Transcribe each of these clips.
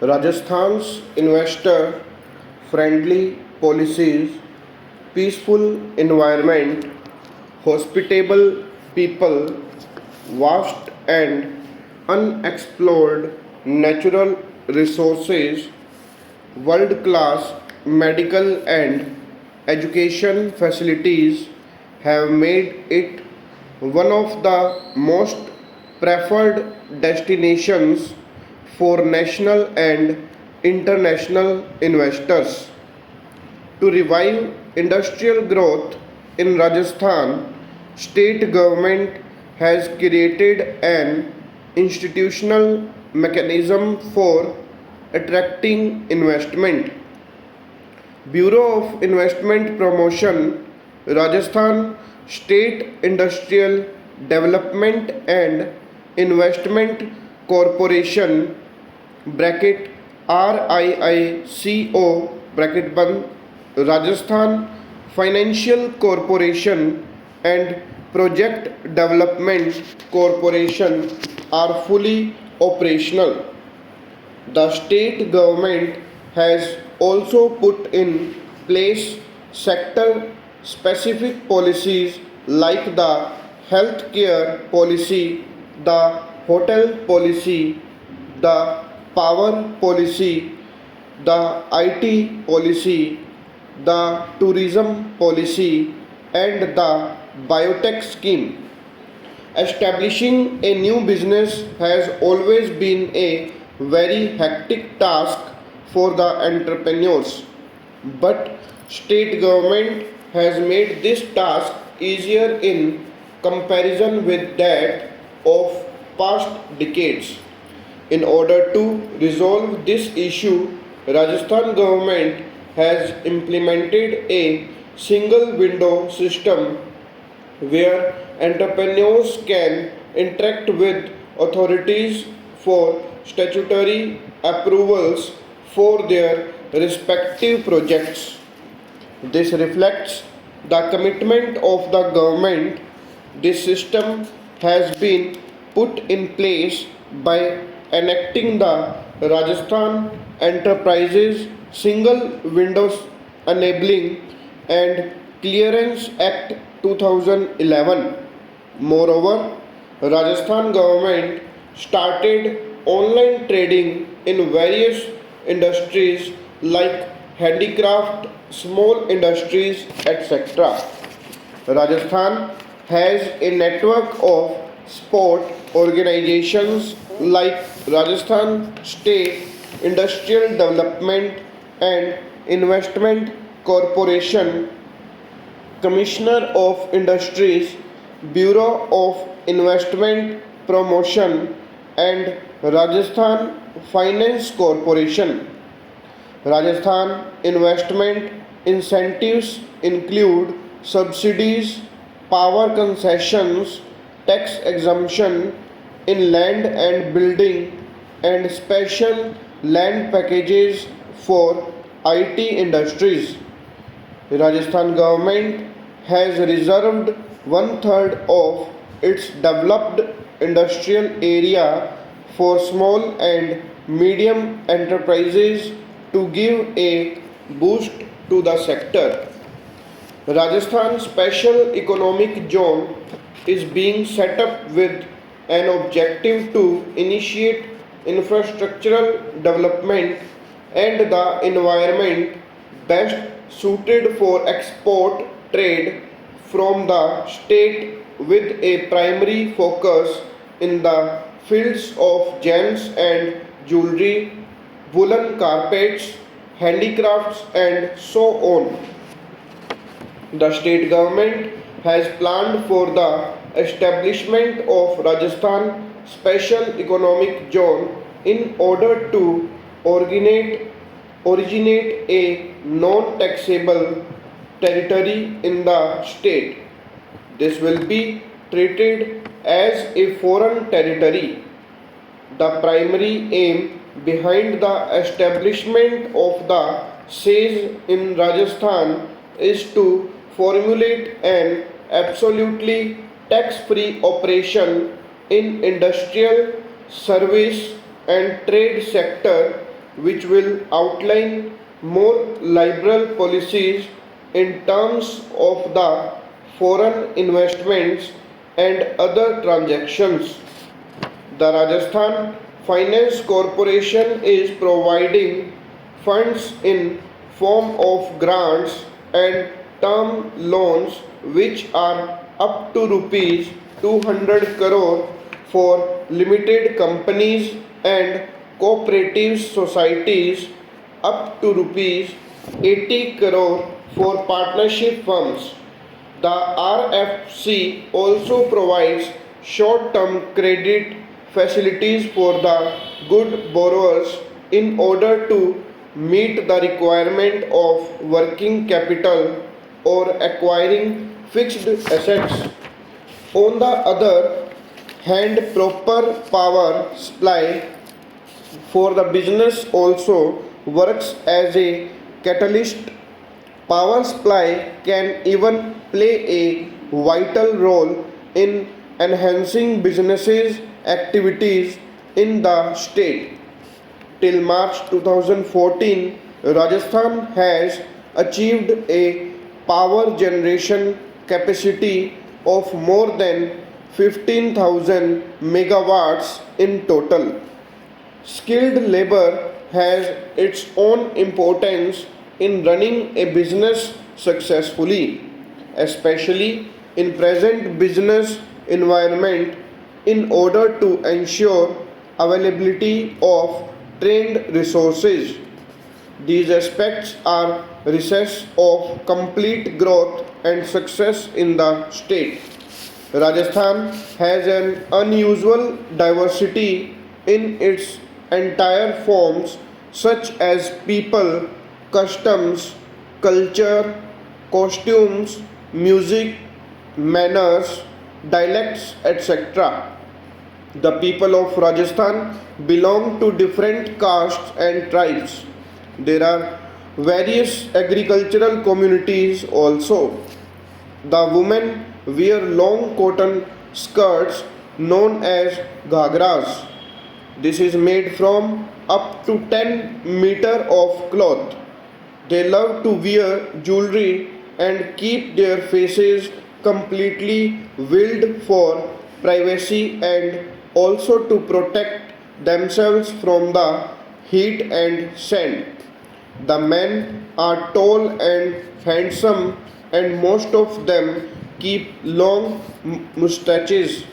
Rajasthan's investor friendly policies, peaceful environment, hospitable people, vast and unexplored natural resources, world class medical and education facilities have made it one of the most preferred destinations for national and international investors. To revive industrial growth in Rajasthan, state government has created an institutional mechanism for attracting investment. Bureau of Investment Promotion, Rajasthan State Industrial Development and Investment Corporation bracket RIICO bracket बंद Rajasthan Financial Corporation and Project Development Corporation are fully operational. The state government has also put in place sector specific policies like the healthcare policy, the hotel policy, the power policy, the IT policy, the tourism policy, and the biotech scheme. Establishing a new business has always been a very hectic task for the entrepreneurs, but state government has made this task easier in comparison with that of past decades. In order to resolve this issue, Rajasthan government has implemented a single window system where entrepreneurs can interact with authorities for statutory approvals for their respective projects. This reflects the commitment of the government. This system has been put in place by enacting the Rajasthan Enterprises Single Windows Enabling and Clearance Act 2011. Moreover, Rajasthan government started online trading in various industries like handicraft, small industries, etc. Rajasthan has a network of sport organizations like Rajasthan State Industrial Development and Investment Corporation, Commissioner of Industries, Bureau of Investment Promotion, and Rajasthan Finance Corporation. Rajasthan investment incentives include subsidies, power concessions, tax exemption in land and building, and special land packages for IT industries. Rajasthan government has reserved one third of its developed industrial area for small and medium enterprises to give a boost to the sector. Rajasthan Special Economic Zone is being set up with an objective to initiate infrastructural development and the environment best suited for export trade from the state with a primary focus in the fields of gems and jewelry, woolen carpets, handicrafts, and so on. The state government has planned for the establishment of Rajasthan Special Economic Zone in order to originate, originate a non-taxable territory in the state. This will be treated as a foreign territory. The primary aim behind the establishment of the SAGE in Rajasthan is to formulate an absolutely tax free operation in industrial, service, and trade sector which will outline more liberal policies in terms of the foreign investments and other transactions. The Rajasthan Finance Corporation is providing funds in form of grants and term loans which are up to rupees 200 crore for limited companies and cooperative societies, up to rupees 80 crore for partnership firms. The RFC also provides short-term credit facilities for the good borrowers in order to meet the requirement of working capital or acquiring fixed assets. On the other hand, proper power supply for the business also works as a catalyst. Power supply can even play a vital role in enhancing businesses' activities in the state. Till March 2014, Rajasthan has achieved a power generation capacity of more than 15,000 megawatts in total. Skilled labor has its own importance in running a business successfully, especially in present business environment in order to ensure availability of trained resources. These aspects are recess of complete growth and success in the state. Rajasthan has an unusual diversity in its entire forms such as people, customs, culture, costumes, music, manners, dialects, etc. The people of Rajasthan belong to different castes and tribes. There are various agricultural communities also. The women wear long cotton skirts known as ghagras. This is made from up to 10 meter of cloth. They love to wear jewelry and keep their faces completely veiled for privacy and also to protect themselves from the heat and sand. The men are tall and handsome, and most of them keep long mustaches.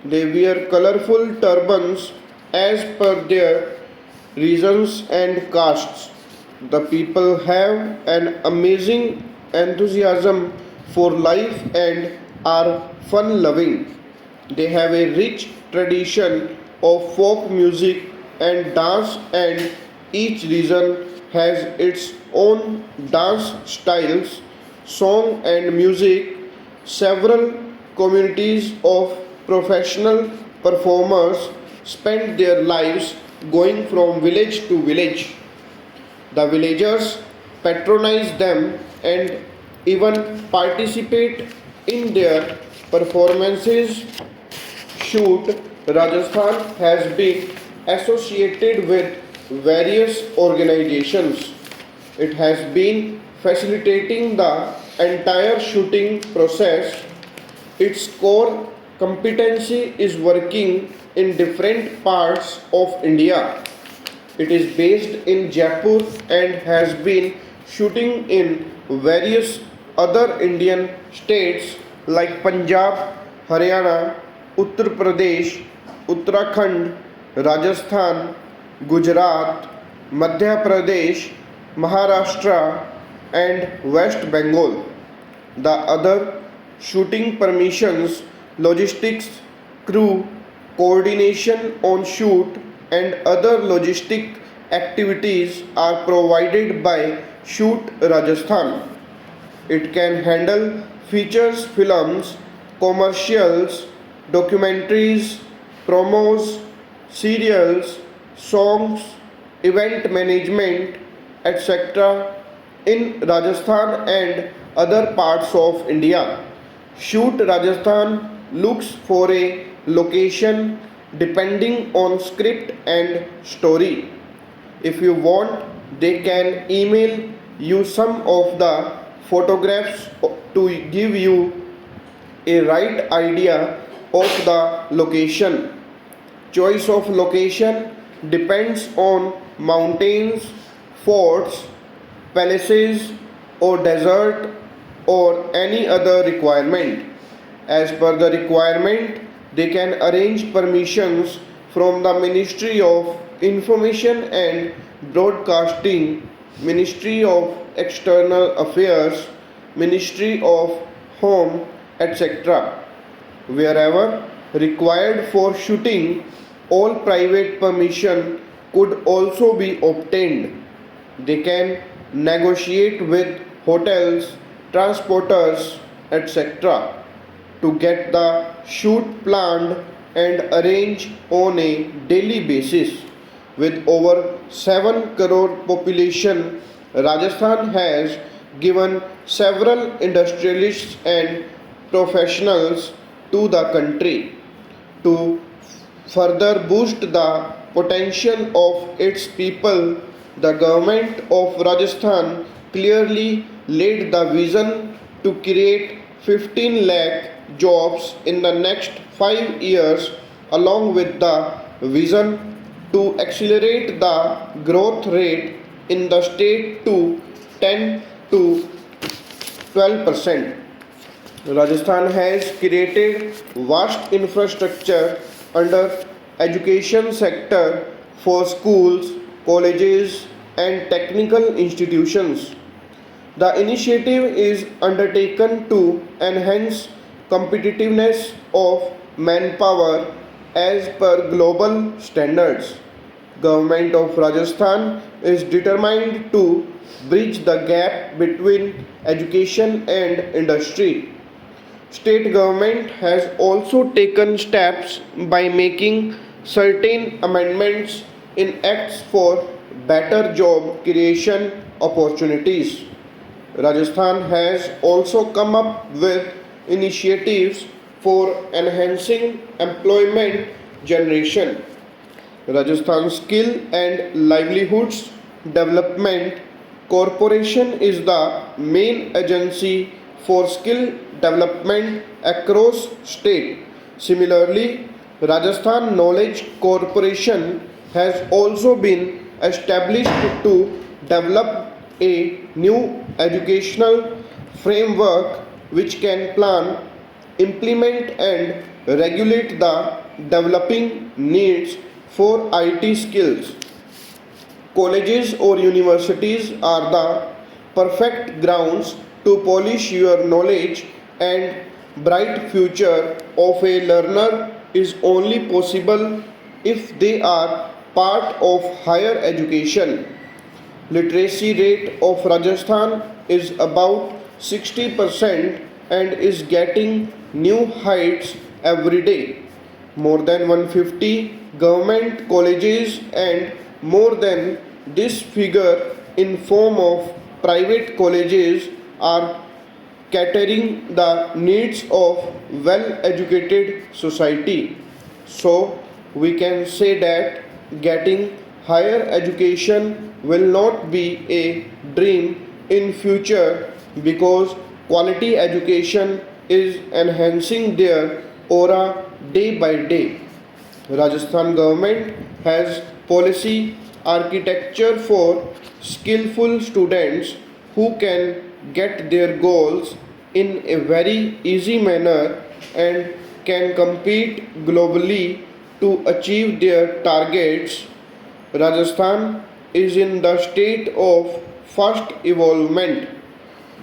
They wear colorful turbans as per their regions and castes. The people have an amazing enthusiasm for life and are fun loving. They have a rich tradition of folk music and dance, and each region has its own dance styles, song, and music. Several communities of professional performers spend their lives going from village to village. The villagers patronize them and even participate in their performances. Shoot, Rajasthan has been associated with various organizations. It has been facilitating the entire shooting process. Its core competency is working in different parts of India. It is based in Jaipur and has been shooting in various other Indian states like Punjab, Haryana, Uttar Pradesh, Uttarakhand, Rajasthan, Gujarat, Madhya Pradesh, Maharashtra, and West Bengal. The other shooting permissions, logistics, crew, coordination on shoot, and other logistic activities are provided by Shoot Rajasthan. It can handle features films, commercials, documentaries, promos, serials, songs, event management, etc. in Rajasthan and other parts of India. Shoot Rajasthan looks for a location depending on script and story. If you want, they can email you some of the photographs to give you a right idea of the location. Choice of location depends on mountains, forts, palaces, or desert, or any other requirement. As per the requirement, they can arrange permissions from the Ministry of Information and Broadcasting, Ministry of External Affairs, Ministry of Home, etc. Wherever required for shooting, all private permission could also be obtained. They can negotiate with hotels, transporters, etc. to get the shoot planned and arranged on a daily basis. With over 7 crore population, Rajasthan has given several industrialists and professionals to the country. To further boost the potential of its people, the government of Rajasthan clearly laid the vision to create 15 lakh jobs in the next 5 years, along with the vision to accelerate the growth rate in the state to 10 to 12%. Rajasthan has created vast infrastructure under education sector for schools, colleges and technical institutions. The initiative is undertaken to enhance competitiveness of manpower as per global standards. Government of Rajasthan is determined to bridge the gap between education and industry. State government has also taken steps by making certain amendments in acts for better job creation opportunities. Rajasthan has also come up with initiatives for enhancing employment generation. Rajasthan Skill and Livelihoods Development Corporation is the main agency for skill development across state. Similarly, Rajasthan Knowledge Corporation has also been established to develop a new educational framework which can plan, implement and regulate the developing needs for IT skills. Colleges or universities are the perfect grounds to polish your knowledge, and bright future of a learner is only possible if they are part of higher education. Literacy rate of Rajasthan is about 60% and is getting new heights every day. More than 150 government colleges and more than this figure in form of private colleges are catering the needs of well educated society. So we can say that getting higher education will not be a dream in future, because quality education is enhancing their aura day by day. Rajasthan government has policy architecture for skillful students who can get their goals in a very easy manner and can compete globally to achieve their targets. Rajasthan is in the state of fast evolvement.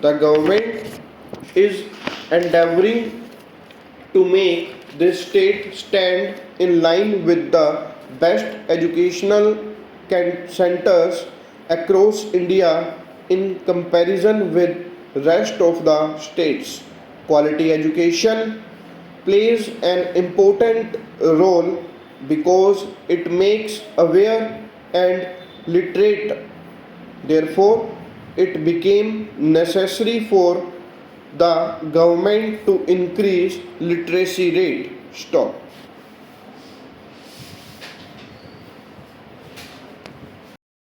The government is endeavoring to make this state stand in line with the best educational centers across India in comparison with rest of the states. Quality education plays an important role because it makes aware and literate. Therefore, it became necessary for the government to increase literacy rate. Stop.